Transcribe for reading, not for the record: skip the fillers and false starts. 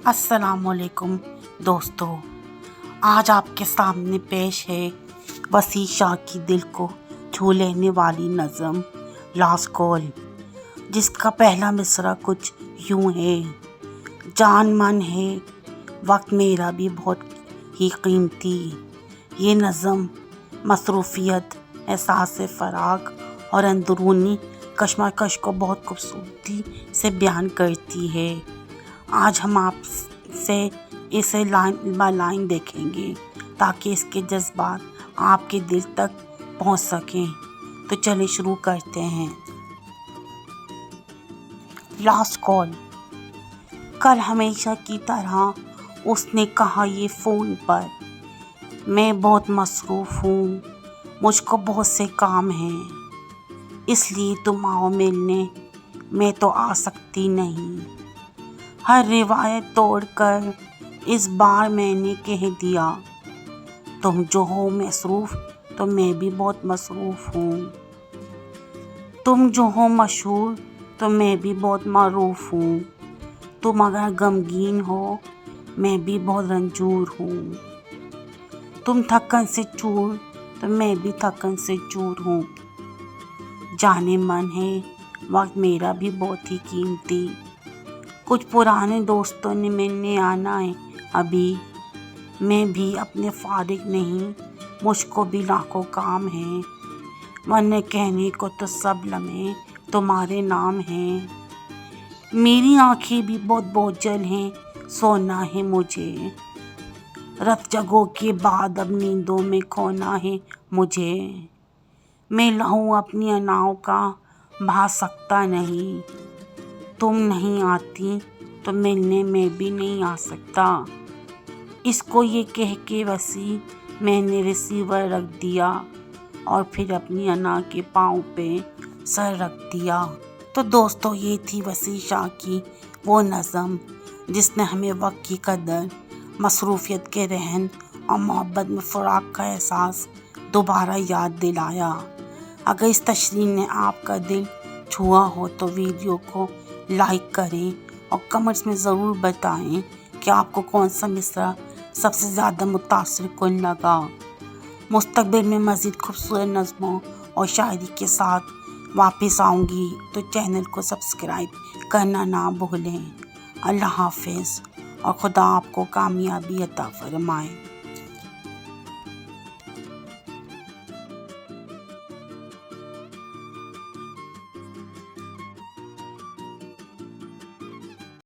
अस्सलाम वालेकुम दोस्तों, आज आपके सामने पेश है वसी शाह की दिल को छू लेने वाली नज़म लास्ट कॉल, जिसका पहला मिसरा कुछ यूं है। जान मन है वक्त मेरा भी बहुत ही कीमती। ये नज़म मसरूफ़ियत, एहसास फ़राग और अंदरूनी कशमकश को बहुत खूबसूरती से बयान करती है। आज हम आपसे इसे लाइन बाय लाइन देखेंगे ताकि इसके जज्बात आपके दिल तक पहुंच सकें। तो चलिए शुरू करते हैं। Last call. कल हमेशा की तरह उसने कहा ये फ़ोन पर, मैं बहुत मसरूफ़ हूँ, मुझको बहुत से काम हैं, इसलिए तुम आओ मिलने, मैं तो आ सकती नहीं। हर रिवायत तोड़कर इस बार मैंने कह दिया, तुम जो हो मसरूफ़ तो मैं भी बहुत मसरूफ़ हूँ। तुम जो हो मशहूर तो मैं भी बहुत मरूफ़ हूँ। तुम अगर गमगीन हो मैं भी बहुत रंजूर हूँ। तुम थकन से चूर तो मैं भी थकन से चूर हूँ। जाने मन है वक्त मेरा भी बहुत ही कीमती। कुछ पुराने दोस्तों ने मिलने आना है अभी, मैं भी अपने फारिग नहीं, मुझको भी लाखों काम हैं, वरना कहने को तो सब लम्हे तुम्हारे नाम हैं। मेरी आँखें भी बहुत बोझल हैं, सोना है मुझे, रात जगों के बाद अब नींदों में खोना है मुझे। मैं लहू अपनी अनाओं का बहा सकता नहीं, तुम नहीं आती तो मिलने में भी नहीं आ सकता। इसको ये कह के वसी मैंने रिसीवर रख दिया और फिर अपनी अना के पाँव पे सर रख दिया। तो दोस्तों, ये थी वसी शाह की वो नज़म जिसने हमें वक्त की कदर, मसरूफ़ियत के रहन और मोहब्बत में फ़राक़ का एहसास दोबारा याद दिलाया। अगर इस तशरीह ने आपका दिल छुआ हो तो वीडियो को लाइक करें और कमेंट्स में ज़रूर बताएं कि आपको कौन सा मिसरा सबसे ज़्यादा मुतासिर कुन लगा। मुस्तक़बिल में मज़ीद खूबसूरत नज़मों और शायरी के साथ वापस आऊँगी, तो चैनल को सब्सक्राइब करना ना भूलें। अल्लाह हाफ़िज़ और खुदा आपको कामयाबी अता फ़रमाए।